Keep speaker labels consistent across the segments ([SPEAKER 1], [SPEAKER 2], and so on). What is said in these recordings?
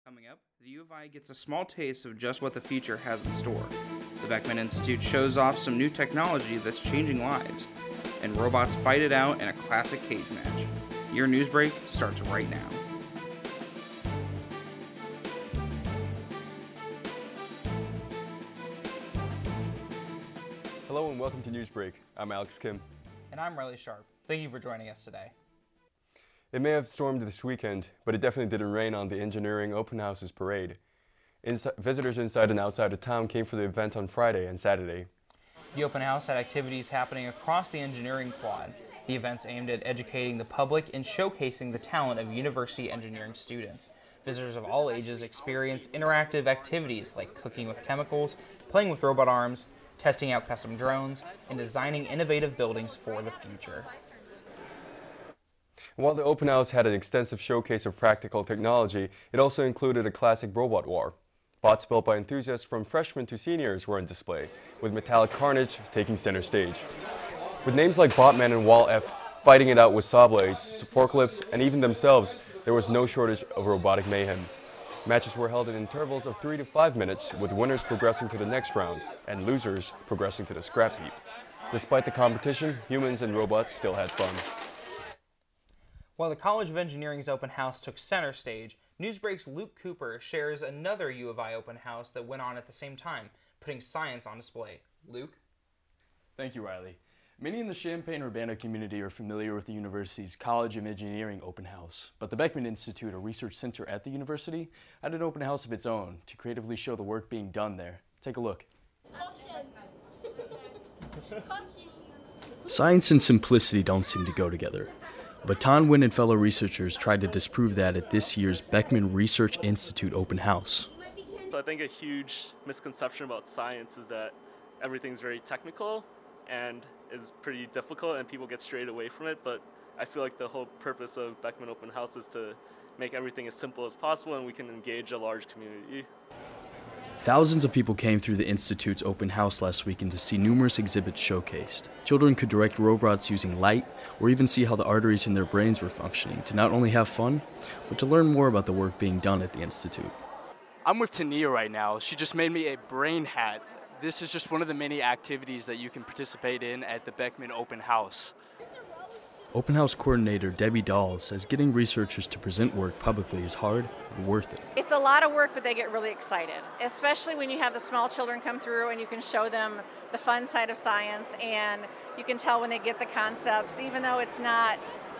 [SPEAKER 1] Coming up, the U of I gets a small taste of just what the future has in store. The Beckman Institute shows off some new technology that's changing lives, and robots fight it out in a classic cage match. Your Newsbreak starts right now.
[SPEAKER 2] Hello and welcome to Newsbreak. I'm Alex Kim.
[SPEAKER 1] And I'm Reily Sharpe. Thank you for joining us today.
[SPEAKER 2] It may have stormed this weekend, but it definitely didn't rain on the Engineering Open Houses parade. Visitors inside and outside of town came for the event on Friday and Saturday.
[SPEAKER 1] The open house had activities happening across the engineering quad. The events aimed at educating the public and showcasing the talent of university engineering students. Visitors of all ages experience interactive activities like cooking with chemicals, playing with robot arms, testing out custom drones, and designing innovative buildings for the future.
[SPEAKER 2] While the open house had an extensive showcase of practical technology, it also included a classic robot war. Bots built by enthusiasts from freshmen to seniors were on display, with Metallic Carnage taking center stage. With names like Botman and Wall F fighting it out with saw blades, forklifts, and even themselves, there was no shortage of robotic mayhem. Matches were held in intervals of 3 to 5 minutes, with winners progressing to the next round and losers progressing to the scrap heap. Despite the competition, humans and robots still had fun.
[SPEAKER 1] While the College of Engineering's open house took center stage, Newsbreak's Luke Cooper shares another U of I open house that went on at the same time, putting science on display. Luke?
[SPEAKER 3] Thank you, Riley. Many in the Champaign-Urbana community are familiar with the university's College of Engineering open house, but the Beckman Institute, a research center at the university, had an open house of its own to creatively show the work being done there. Take a look.
[SPEAKER 4] Science and simplicity don't seem to go together. But Tonwin and fellow researchers tried to disprove that at this year's Beckman Research Institute open house.
[SPEAKER 5] So I think a huge misconception about science is that everything's very technical and is pretty difficult and people get strayed away from it, but I feel like the whole purpose of Beckman Open House is to make everything as simple as possible and we can engage a large community.
[SPEAKER 4] Thousands of people came through the Institute's open house last weekend to see numerous exhibits showcased. Children could direct robots using light, or even see how the arteries in their brains were functioning to not only have fun, but to learn more about the work being done at the Institute.
[SPEAKER 6] I'm with Tania right now. She just made me a brain hat. This is just one of the many activities that you can participate in at the Beckman Open House.
[SPEAKER 4] Open House Coordinator Debbie Dahl says getting researchers to present work publicly is hard and worth it.
[SPEAKER 7] It's a lot of work, but they get really excited, especially when you have the small children come through and you can show them the fun side of science, and you can tell when they get the concepts, even though it's not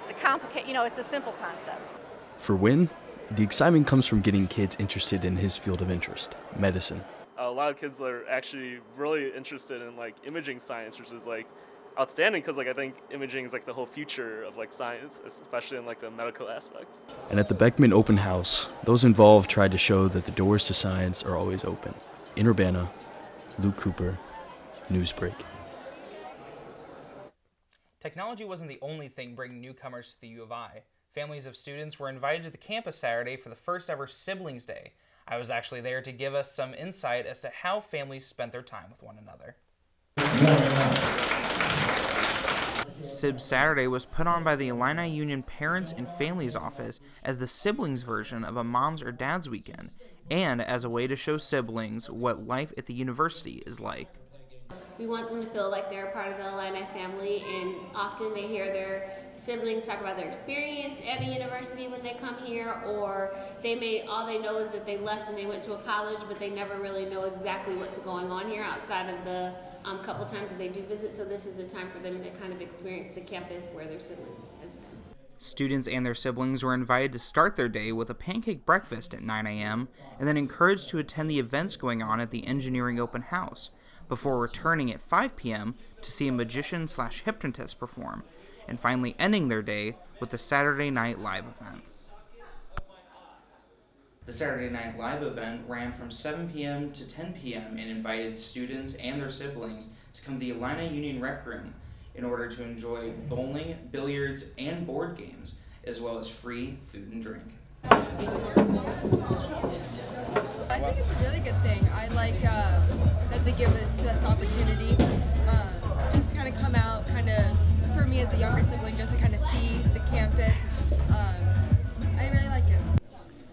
[SPEAKER 7] the complicated, it's a simple concept.
[SPEAKER 4] For Wynn, the excitement comes from getting kids interested in his field of interest, medicine.
[SPEAKER 5] A lot of kids are actually really interested in imaging science, which is outstanding because I think imaging is the whole future of science, especially in the medical aspect.
[SPEAKER 4] And at the Beckman Open House, those involved tried to show that the doors to science are always open. In Urbana, Luke Cooper, Newsbreak.
[SPEAKER 1] Technology wasn't the only thing bringing newcomers to the U of I. Families of students were invited to the campus Saturday for the first ever Siblings Day. I was actually there to give us some insight as to how families spent their time with one another. Sib Saturday was put on by the Illini Union Parents and Families Office as the siblings version of a mom's or dad's weekend, and as a way to show siblings what life at the university is like.
[SPEAKER 8] We want them to feel like they're a part of the Illini family, and often they hear their siblings talk about their experience at a university when they come here, or all they know is that they left and they went to a college, but they never really know exactly what's going on here outside of the couple times that they do visit. So this is a time for them to kind of experience the campus where their sibling has been.
[SPEAKER 1] Students and their siblings were invited to start their day with a pancake breakfast at 9 a.m. and then encouraged to attend the events going on at the Engineering Open House, before returning at 5 p.m. to see a magician/hypnotist perform, and finally ending their day with the Saturday Night Live event. The Saturday Night Live event ran from 7 p.m. to 10 p.m. and invited students and their siblings to come to the Illini Union Rec Room in order to enjoy bowling, billiards, and board games, as well as free food and drink.
[SPEAKER 9] I think it's a really good thing. I like that they give us this opportunity just to kind of come out, for me as a younger sibling, just to kind of see the campus. I really like it.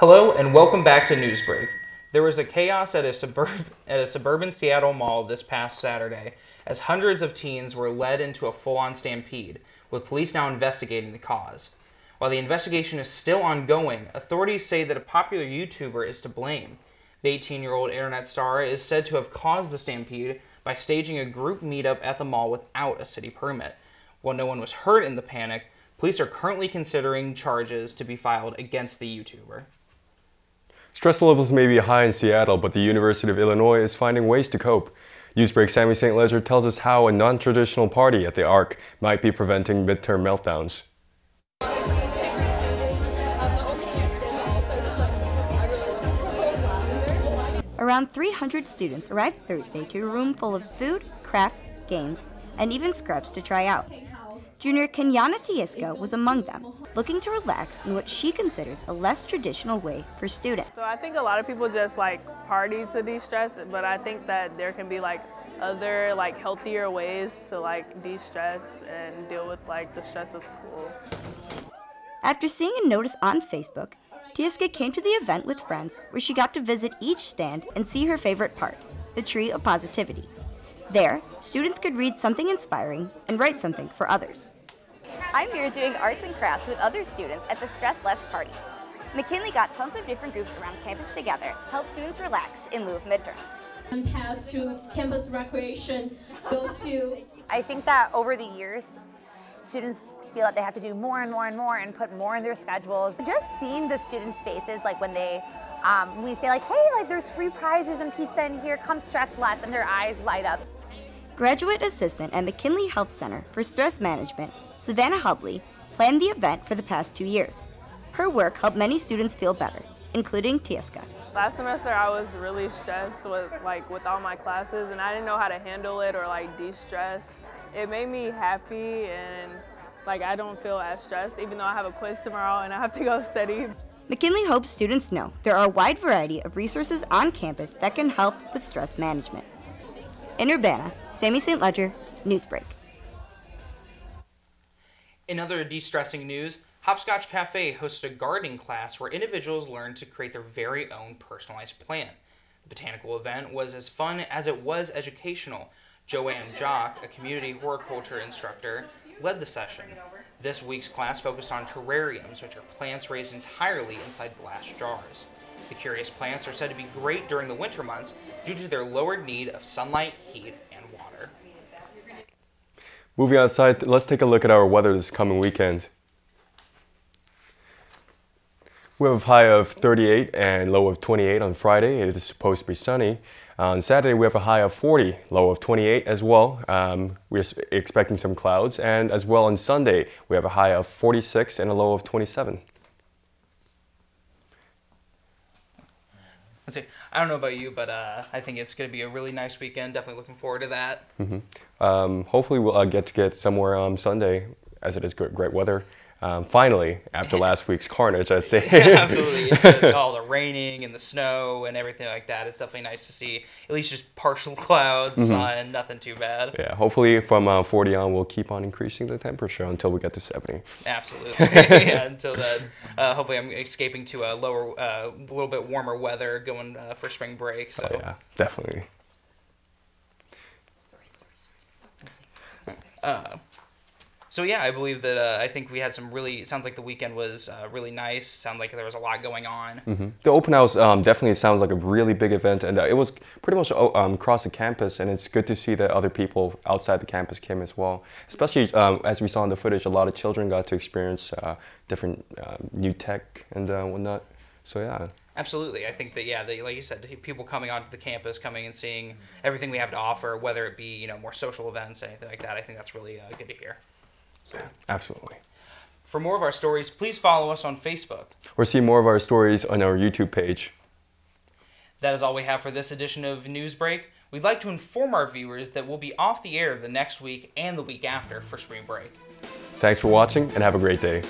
[SPEAKER 1] Hello and welcome back to Newsbreak. There was a chaos at a suburban Seattle mall this past Saturday as hundreds of teens were led into a full-on stampede, with police now investigating the cause. While the investigation is still ongoing, authorities say that a popular YouTuber is to blame. The 18-year-old internet star is said to have caused the stampede by staging a group meetup at the mall without a city permit. While no one was hurt in the panic, police are currently considering charges to be filed against the YouTuber.
[SPEAKER 2] Stress levels may be high in Seattle, but the University of Illinois is finding ways to cope. Newsbreak Sammy St. Ledger tells us how a non-traditional party at the Arc might be preventing midterm meltdowns.
[SPEAKER 10] Around 300 students arrived Thursday to a room full of food, crafts, games, and even scrubs to try out. Junior Kenyana Tiesco was among them, looking to relax in what she considers a less traditional way for students.
[SPEAKER 11] So I think a lot of people just like party to de-stress, but I think that there can be like other like healthier ways to like de-stress and deal with like the stress of school.
[SPEAKER 10] After seeing a notice on Facebook, Tiesca came to the event with friends where she got to visit each stand and see her favorite part, the Tree of Positivity. There, students could read something inspiring and write something for others.
[SPEAKER 12] I'm here doing arts and crafts with other students at the Stress Less Party. McKinley got tons of different groups around campus together to help students relax in lieu of midterms.
[SPEAKER 13] Pass to campus recreation goes to...
[SPEAKER 12] I think that over the years, students feel that they have to do more and more and more and put more in their schedules. Just seeing the students' faces, like when they we say like, hey, like there's free prizes and pizza in here, come stress less, and their eyes light up.
[SPEAKER 10] Graduate assistant at McKinley Health Center for Stress Management, Savannah Hubley, planned the event for the past 2 years. Her work helped many students feel better, including Tiesca.
[SPEAKER 11] Last semester I was really stressed with all my classes, and I didn't know how to handle it or like de-stress. It made me happy, and like I don't feel as stressed even though I have a quiz tomorrow and I have to go study.
[SPEAKER 10] McKinley hopes students know there are a wide variety of resources on campus that can help with stress management. In Urbana, Sammy St. Ledger, Newsbreak.
[SPEAKER 1] In other de-stressing news, Hopscotch Cafe hosted a gardening class where individuals learned to create their very own personalized plant. The botanical event was as fun as it was educational. Joanne Jock, a community horticulture instructor, led the session. This week's class focused on terrariums, which are plants raised entirely inside glass jars. The curious plants are said to be great during the winter months due to their lowered need of sunlight, heat, and water.
[SPEAKER 2] Moving outside, let's take a look at our weather this coming weekend. We have a high of 38 and low of 28 on Friday. It is supposed to be sunny. On Saturday, we have a high of 40, low of 28 as well. We're expecting some clouds. And as well on Sunday, we have a high of 46 and a low of 27.
[SPEAKER 1] Let's see. I don't know about you, but I think it's going to be a really nice weekend. Definitely looking forward to that.
[SPEAKER 2] Hopefully we'll get somewhere on Sunday, as it is great weather. Finally, after last week's carnage, I say.
[SPEAKER 1] Yeah, absolutely. It's all the raining and the snow and everything like that. It's definitely nice to see at least just partial clouds, sun, nothing too bad.
[SPEAKER 2] Yeah, hopefully from 40 on, we'll keep on increasing the temperature until we get to 70.
[SPEAKER 1] Absolutely. Yeah, until then, hopefully I'm escaping to a lower, a little bit warmer weather going for spring break. So.
[SPEAKER 2] Oh, yeah, definitely.
[SPEAKER 1] So yeah, I believe that I think we had some really, sounds like the weekend was really nice. Sounds like there was a lot going on.
[SPEAKER 2] The open house definitely sounds like a really big event, and it was pretty much across the campus, and it's good to see that other people outside the campus came as well. Especially as we saw in the footage, a lot of children got to experience different new tech and whatnot. So yeah.
[SPEAKER 1] Absolutely. I think that, yeah, like you said, people coming onto the campus, coming and seeing everything we have to offer, whether it be, more social events, anything like that, I think that's really good to hear. So.
[SPEAKER 2] Absolutely.
[SPEAKER 1] For more of our stories, please follow us on Facebook.
[SPEAKER 2] Or see more of our stories on our YouTube page.
[SPEAKER 1] That is all we have for this edition of Newsbreak. We'd like to inform our viewers that we'll be off the air the next week and the week after for spring break.
[SPEAKER 2] Thanks for watching and have a great day.